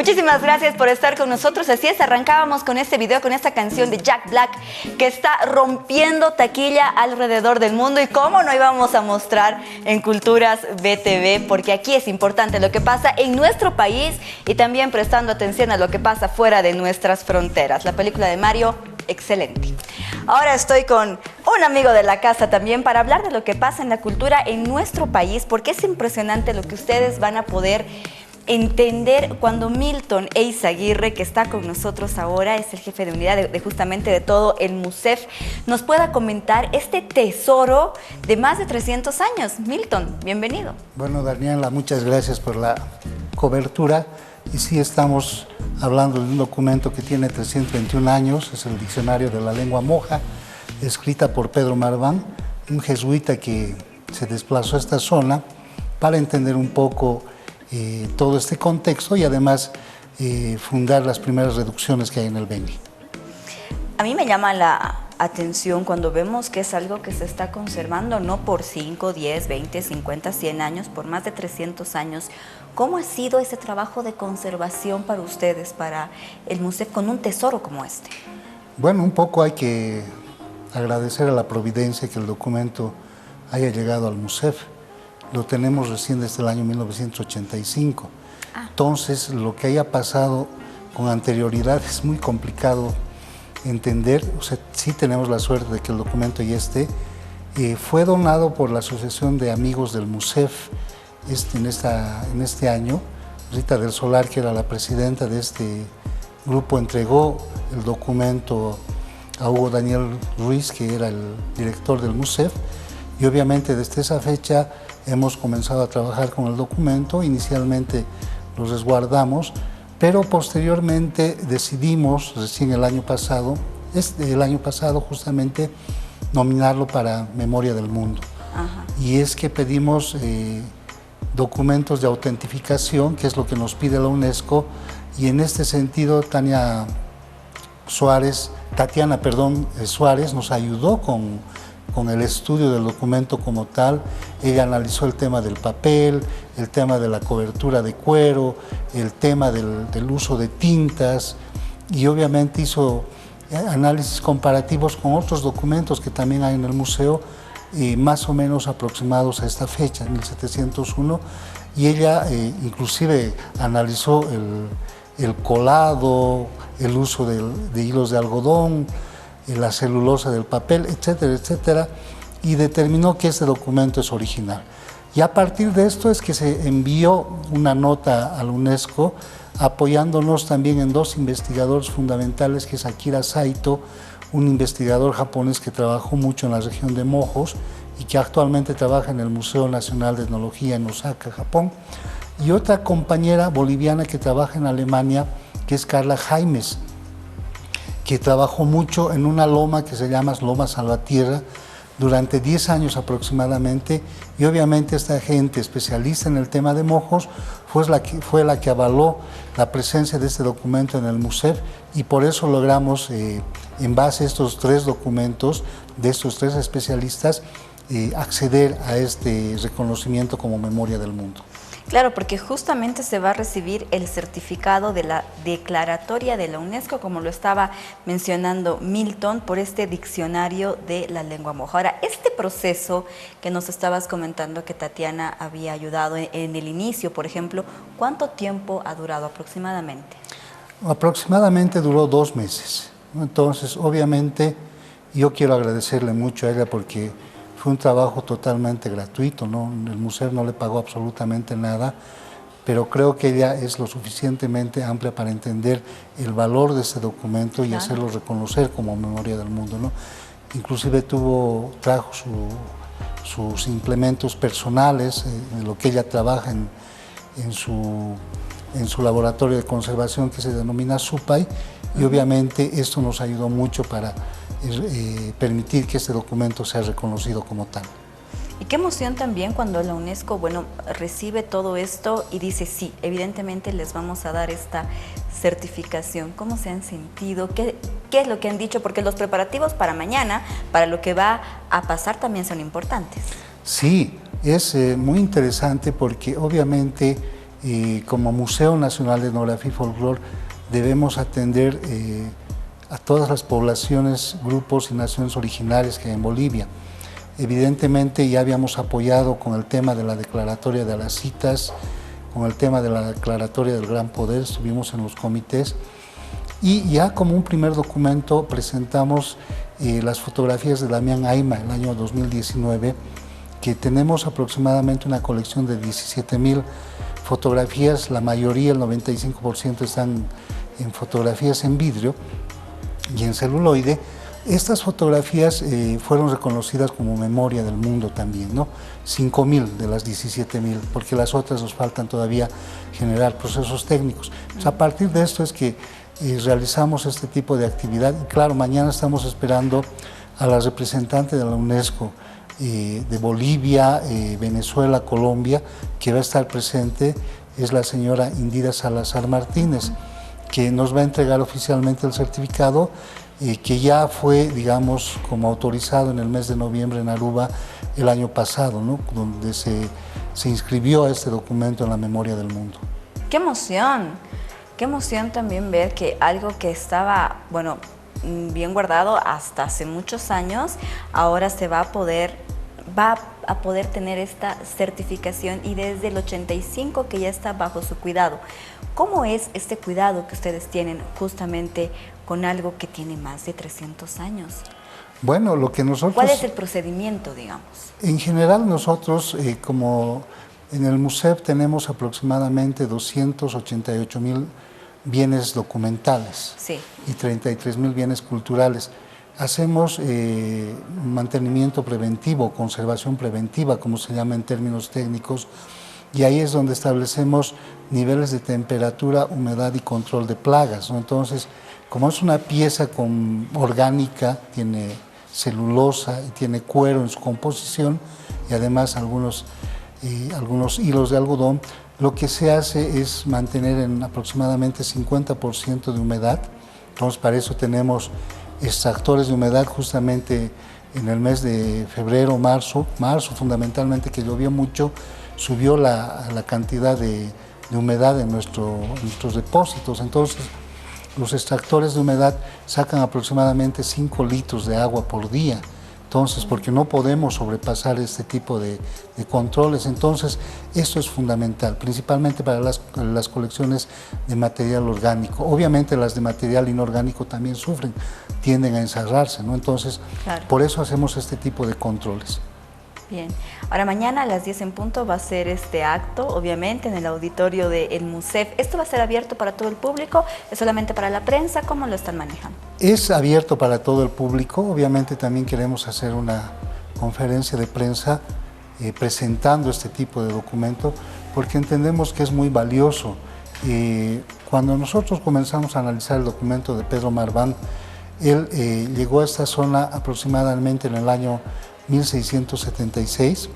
Muchísimas gracias por estar con nosotros. Así es, arrancábamos con este video, con esta canción de Jack Black que está rompiendo taquilla alrededor del mundo. Y cómo no íbamos a mostrar en Culturas BTV, porque aquí es importante lo que pasa en nuestro país y también prestando atención a lo que pasa fuera de nuestras fronteras. La película de Mario, excelente. Ahora estoy con un amigo de la casa también para hablar de lo que pasa en la cultura en nuestro país, porque es impresionante lo que ustedes van a poder entender cuando Milton Eizaguirre, que está con nosotros ahora, es el jefe de unidad de justamente de todo el MUSEF, nos pueda comentar este tesoro de más de 300 años. Milton, bienvenido. Bueno, Daniela, muchas gracias por la cobertura. Y sí, estamos hablando de un documento que tiene 321 años, es el Diccionario de la Lengua Moja, escrita por Pedro Marván, un jesuita que se desplazó a esta zona para entender un poco todo este contexto y además fundar las primeras reducciones que hay en el Beni. A mí me llama la atención cuando vemos que es algo que se está conservando no por 5, 10, 20, 50, 100 años, por más de 300 años. ¿Cómo ha sido ese trabajo de conservación para ustedes, para el MUSEF, con un tesoro como este? Bueno, un poco hay que agradecer a la providencia que el documento haya llegado al MUSEF. Lo tenemos recién desde el año 1985. Entonces, lo que haya pasado con anterioridad es muy complicado entender. O sea, sí tenemos la suerte de que el documento ya esté. Fue donado por la Asociación de Amigos del MUSEF en este año. Rita del Solar, que era la presidenta de este grupo, entregó el documento a Hugo Daniel Ruiz, que era el director del MUSEF, y obviamente desde esa fecha hemos comenzado a trabajar con el documento. Inicialmente lo resguardamos, pero posteriormente decidimos, recién el año pasado justamente, nominarlo para Memoria del Mundo. Ajá. Y es que pedimos documentos de autentificación, que es lo que nos pide la UNESCO, y en este sentido Tatiana Suárez nos ayudó con el estudio del documento como tal. Ella analizó el tema del papel, el tema de la cobertura de cuero, el tema del uso de tintas, y obviamente hizo análisis comparativos con otros documentos que también hay en el museo, más o menos aproximados a esta fecha, 1701, y ella inclusive analizó el colado, el uso de hilos de algodón, la celulosa del papel, etcétera, etcétera, y determinó que este documento es original. Y a partir de esto es que se envió una nota a la UNESCO apoyándonos también en dos investigadores fundamentales, que es Akira Saito, un investigador japonés que trabajó mucho en la región de Mojos y que actualmente trabaja en el Museo Nacional de Etnología en Osaka, Japón, y otra compañera boliviana que trabaja en Alemania, que es Carla Jaimes, que trabajó mucho en una loma que se llama Loma Salvatierra durante 10 años aproximadamente, y obviamente esta gente especialista en el tema de Mojos fue la que avaló la presencia de este documento en el MUSEF, y por eso logramos, en base a estos tres documentos de estos tres especialistas, acceder a este reconocimiento como Memoria del Mundo. Claro, porque justamente se va a recibir el certificado de la declaratoria de la UNESCO, como lo estaba mencionando Milton, por este diccionario de la lengua moja. Ahora, este proceso que nos estabas comentando que Tatiana había ayudado en el inicio, por ejemplo, ¿cuánto tiempo ha durado aproximadamente? Aproximadamente duró 2 meses. Entonces, obviamente, yo quiero agradecerle mucho a ella porque fue un trabajo totalmente gratuito, ¿no? El museo no le pagó absolutamente nada, pero creo que ella es lo suficientemente amplia para entender el valor de este documento y hacerlo reconocer como Memoria del Mundo, ¿no? Inclusive trajo sus implementos personales, en lo que ella trabaja en su laboratorio de conservación, que se denomina SUPAI, y obviamente esto nos ayudó mucho para permitir que este documento sea reconocido como tal. Y qué emoción también cuando la UNESCO, recibe todo esto y dice, sí, evidentemente les vamos a dar esta certificación. ¿Cómo se han sentido? ¿Qué es lo que han dicho? Porque los preparativos para mañana, para lo que va a pasar, también son importantes. Sí, es muy interesante porque obviamente como Museo Nacional de Etnografía y Folclore debemos atender a todas las poblaciones, grupos y naciones originarias que hay en Bolivia. Evidentemente ya habíamos apoyado con el tema de la declaratoria de las citas, con el tema de la declaratoria del Gran Poder, estuvimos en los comités y ya como un primer documento presentamos las fotografías de Damián Ayma el año 2019, que tenemos aproximadamente una colección de 17.000 fotografías, la mayoría, el 95% están en fotografías en vidrio y en celuloide. Estas fotografías fueron reconocidas como memoria del mundo también, ¿no? 5.000 de las 17.000, porque las otras nos faltan todavía generar procesos técnicos. Pues a partir de esto es que realizamos este tipo de actividad y claro, mañana estamos esperando a la representante de la UNESCO de Bolivia, Venezuela, Colombia, que va a estar presente, es la señora Indira Salazar Martínez, que nos va a entregar oficialmente el certificado que ya fue, digamos, como autorizado en el mes de noviembre en Aruba el año pasado, ¿no? Donde se inscribió a este documento en la memoria del mundo. ¡Qué emoción! ¡Qué emoción también ver que algo que estaba, bueno, bien guardado hasta hace muchos años, ahora se va a poder tener esta certificación y desde el 85 que ya está bajo su cuidado. ¿Cómo es este cuidado que ustedes tienen justamente con algo que tiene más de 300 años? Bueno, lo que nosotros... ¿Cuál es el procedimiento, digamos? En general nosotros, como en el MUSEP tenemos aproximadamente 288.000 bienes documentales, sí, y 33.000 bienes culturales. Hacemos mantenimiento preventivo, conservación preventiva, como se llama en términos técnicos, y ahí es donde establecemos niveles de temperatura, humedad y control de plagas, ¿no? Entonces, como es una pieza orgánica, tiene celulosa y tiene cuero en su composición y además algunos hilos de algodón, lo que se hace es mantener en aproximadamente 50% de humedad. Entonces, para eso tenemos extractores de humedad justamente en el mes de febrero, marzo fundamentalmente, que llovió mucho, subió la cantidad de humedad en nuestros depósitos. Entonces, los extractores de humedad sacan aproximadamente 5 litros de agua por día. Entonces, porque no podemos sobrepasar este tipo de controles. Entonces, esto es fundamental, principalmente para las colecciones de material orgánico. Obviamente las de material inorgánico también sufren, tienden a encerrarse, ¿no? Entonces, claro, por eso hacemos este tipo de controles. Bien, ahora mañana a las 10 en punto va a ser este acto, obviamente, en el auditorio del MUSEF. ¿Esto va a ser abierto para todo el público? ¿Es solamente para la prensa? ¿Cómo lo están manejando? Es abierto para todo el público. Obviamente también queremos hacer una conferencia de prensa presentando este tipo de documento, porque entendemos que es muy valioso. Cuando nosotros comenzamos a analizar el documento de Pedro Marván, él llegó a esta zona aproximadamente en el año 1676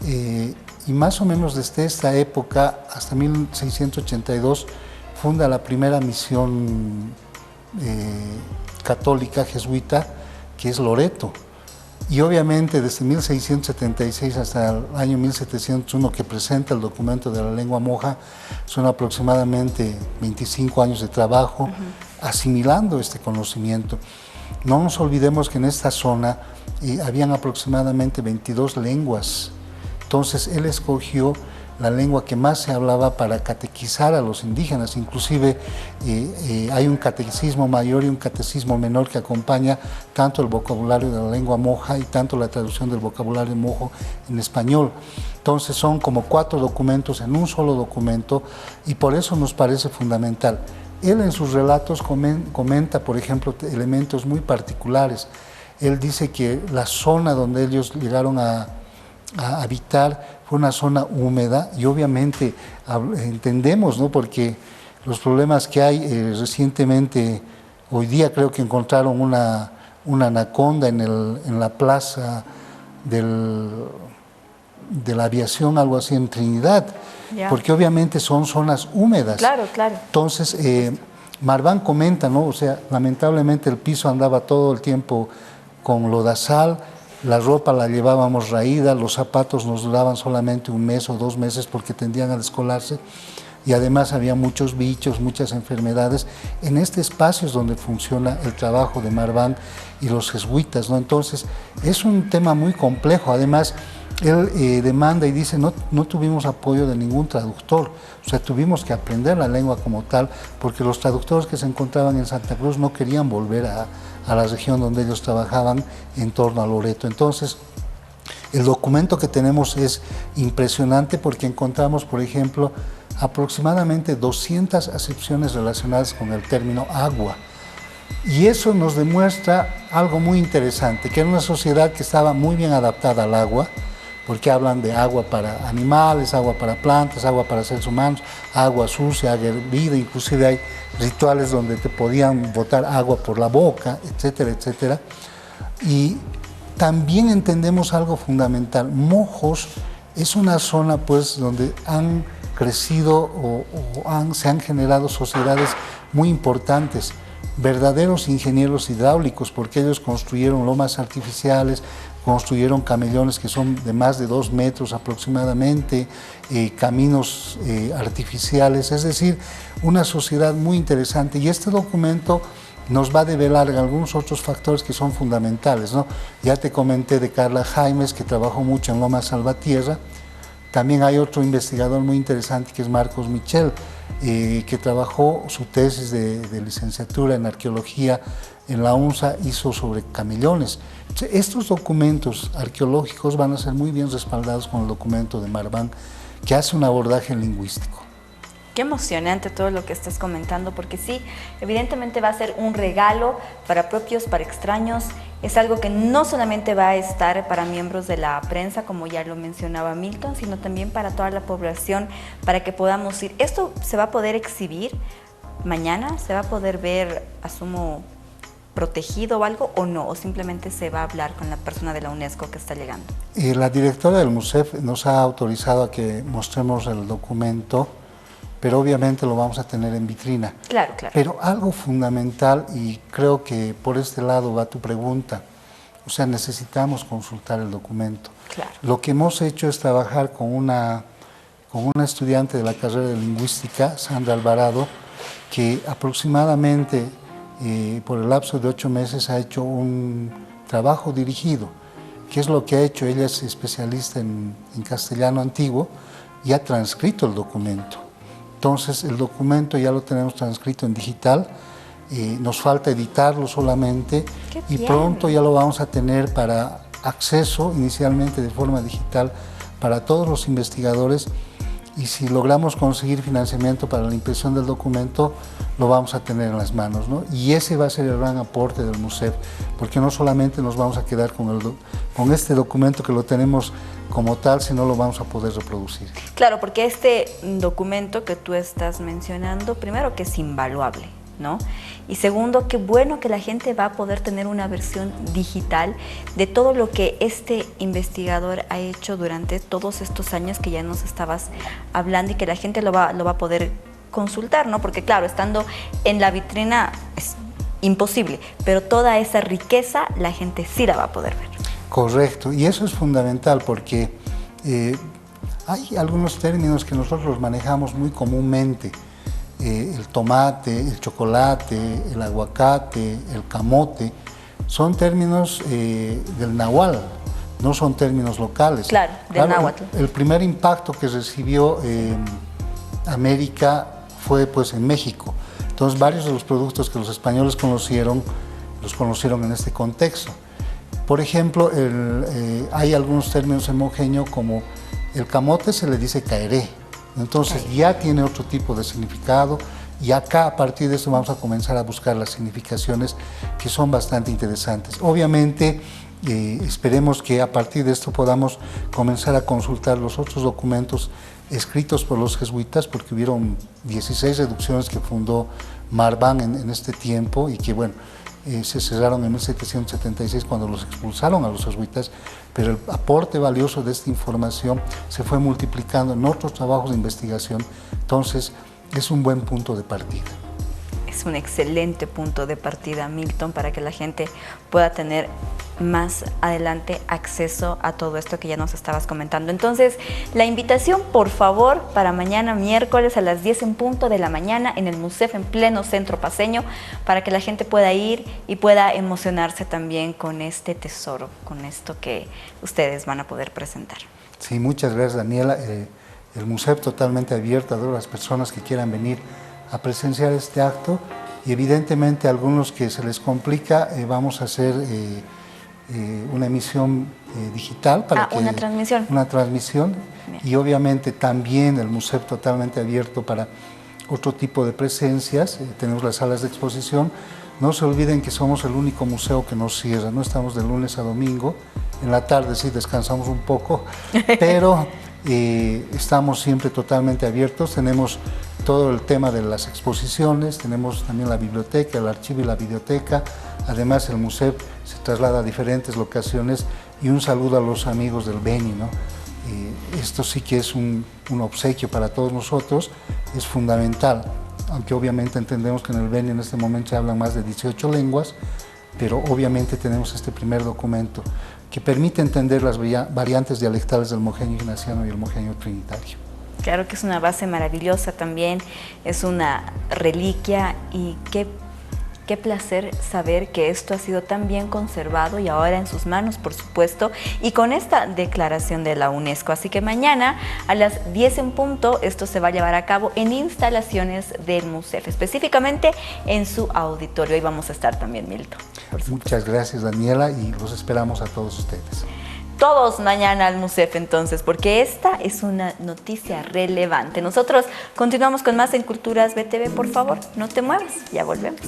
y más o menos desde esta época hasta 1682 funda la primera misión católica jesuita, que es Loreto, y obviamente desde 1676 hasta el año 1701, que presenta el documento de la lengua moja, son aproximadamente 25 años de trabajo asimilando este conocimiento. No nos olvidemos que en esta zona habían aproximadamente 22 lenguas. Entonces él escogió la lengua que más se hablaba para catequizar a los indígenas. Inclusive hay un catecismo mayor y un catecismo menor que acompaña tanto el vocabulario de la lengua moja y tanto la traducción del vocabulario mojo en español. Entonces son como 4 documentos en un solo documento y por eso nos parece fundamental. Él en sus relatos comenta, por ejemplo, elementos muy particulares. Él dice que la zona donde ellos llegaron a habitar fue una zona húmeda y obviamente entendemos, ¿no? Porque los problemas que hay recientemente, hoy día creo que encontraron una anaconda en la plaza de la aviación, algo así en Trinidad, porque obviamente son zonas húmedas. Claro, claro. Entonces, Marván comenta, ¿no? O sea, lamentablemente el piso andaba todo el tiempo con lodazal la ropa la llevábamos raída, los zapatos nos duraban solamente 1 mes o 2 meses porque tendían a descolarse, y además había muchos bichos, muchas enfermedades en este espacio es donde funciona el trabajo de Marván y los jesuitas, ¿no? Entonces es un tema muy complejo. Además él demanda y dice no tuvimos apoyo de ningún traductor, o sea, tuvimos que aprender la lengua como tal, porque los traductores que se encontraban en Santa Cruz no querían volver a la región donde ellos trabajaban en torno a Loreto. Entonces, el documento que tenemos es impresionante porque encontramos, por ejemplo, aproximadamente 200 acepciones relacionadas con el término agua. Y eso nos demuestra algo muy interesante, que era una sociedad que estaba muy bien adaptada al agua, porque hablan de agua para animales, agua para plantas, agua para seres humanos, agua sucia, agua hervida, inclusive hay rituales donde te podían botar agua por la boca, etcétera, etcétera. Y también entendemos algo fundamental. Mojos es una zona pues donde han crecido se han generado sociedades muy importantes, verdaderos ingenieros hidráulicos, porque ellos construyeron lomas artificiales, construyeron camellones que son de más de 2 metros aproximadamente, caminos artificiales, es decir, una sociedad muy interesante. Y este documento nos va a develar algunos otros factores que son fundamentales, ¿no? Ya te comenté de Carla Jaimes, que trabajó mucho en Loma Salvatierra. También hay otro investigador muy interesante que es Marcos Michel, que trabajó su tesis de licenciatura en arqueología en la UNSA, hizo sobre camellones. Estos documentos arqueológicos van a ser muy bien respaldados con el documento de Marván, que hace un abordaje lingüístico. Qué emocionante todo lo que estás comentando, porque sí, evidentemente va a ser un regalo para propios, para extraños. Es algo que no solamente va a estar para miembros de la prensa, como ya lo mencionaba Milton, sino también para toda la población, para que podamos ir. ¿Esto se va a poder exhibir mañana? ¿Se va a poder ver, asumo, protegido o algo, o no? ¿O simplemente se va a hablar con la persona de la UNESCO que está llegando? La directora del MUSEF nos ha autorizado a que mostremos el documento, pero obviamente lo vamos a tener en vitrina. Claro, claro. Pero algo fundamental, y creo que por este lado va tu pregunta, o sea, necesitamos consultar el documento. Claro. Lo que hemos hecho es trabajar con una estudiante de la carrera de lingüística, Sandra Alvarado, que aproximadamente por el lapso de 8 meses ha hecho un trabajo dirigido. ¿Qué es lo que ha hecho? Ella es especialista en castellano antiguo y ha transcrito el documento. Entonces, el documento ya lo tenemos transcrito en digital, nos falta editarlo solamente y pronto ya lo vamos a tener para acceso, inicialmente de forma digital, para todos los investigadores, y si logramos conseguir financiamiento para la impresión del documento, lo vamos a tener en las manos, ¿no? Y ese va a ser el gran aporte del MUSEF, porque no solamente nos vamos a quedar con este documento que lo tenemos como tal, sino lo vamos a poder reproducir. Claro, porque este documento que tú estás mencionando, primero que es invaluable, ¿no? Y segundo, qué bueno que la gente va a poder tener una versión digital de todo lo que este investigador ha hecho durante todos estos años que ya nos estabas hablando, y que la gente lo va a poder consultar, ¿no? Porque claro, estando en la vitrina es imposible, pero toda esa riqueza la gente sí la va a poder ver. Correcto, y eso es fundamental porque hay algunos términos que nosotros manejamos muy comúnmente, el tomate, el chocolate, el aguacate, el camote, son términos del náhuatl, no son términos locales. Claro, del náhuatl. El primer impacto que recibió América fue pues en México, entonces varios de los productos que los españoles conocieron, los conocieron en este contexto. Por ejemplo, hay algunos términos homogéneos como el camote se le dice caeré, entonces ya tiene otro tipo de significado, y acá a partir de eso vamos a comenzar a buscar las significaciones que son bastante interesantes. Obviamente esperemos que a partir de esto podamos comenzar a consultar los otros documentos escritos por los jesuitas, porque hubieron 16 reducciones que fundó Marván en este tiempo, y que bueno, se cerraron en 1776 cuando los expulsaron a los jesuitas, pero el aporte valioso de esta información se fue multiplicando en otros trabajos de investigación. Entonces es un buen punto de partida. Es un excelente punto de partida, Milton, para que la gente pueda tener más adelante acceso a todo esto que ya nos estabas comentando. Entonces, la invitación, por favor, para mañana miércoles a las 10 en punto de la mañana en el MUSEF en pleno centro paceño, para que la gente pueda ir y pueda emocionarse también con este tesoro, con esto que ustedes van a poder presentar. Sí, muchas gracias, Daniela. El MUSEF totalmente abierto a todas las personas que quieran venir a presenciar este acto, y evidentemente a algunos que se les complica, vamos a hacer una emisión digital para una transmisión. Una transmisión. Bien. Y obviamente también el MUSEF totalmente abierto para otro tipo de presencias. Tenemos las salas de exposición. No se olviden que somos el único museo que nos cierra, no estamos de lunes a domingo. En la tarde sí descansamos un poco, pero estamos siempre totalmente abiertos. Tenemos todo el tema de las exposiciones, tenemos también la biblioteca, el archivo y la biblioteca. Además, el MUSEF se traslada a diferentes locaciones, y un saludo a los amigos del Beni, ¿no? Esto sí que es un obsequio para todos nosotros, es fundamental, aunque obviamente entendemos que en el Beni en este momento se hablan más de 18 lenguas, pero obviamente tenemos este primer documento que permite entender las variantes dialectales del mojeño ignaciano y el mojeño trinitario. Claro que es una base maravillosa también, es una reliquia, y qué placer saber que esto ha sido tan bien conservado y ahora en sus manos, por supuesto, y con esta declaración de la UNESCO. Así que mañana a las 10 en punto esto se va a llevar a cabo en instalaciones del MUSEF, específicamente en su auditorio. Y vamos a estar también, Milton. Muchas gracias, Daniela, y los esperamos a todos ustedes. Todos mañana al MUSEF entonces, porque esta es una noticia relevante. Nosotros continuamos con más en Culturas BTV, por favor, no te muevas, ya volvemos.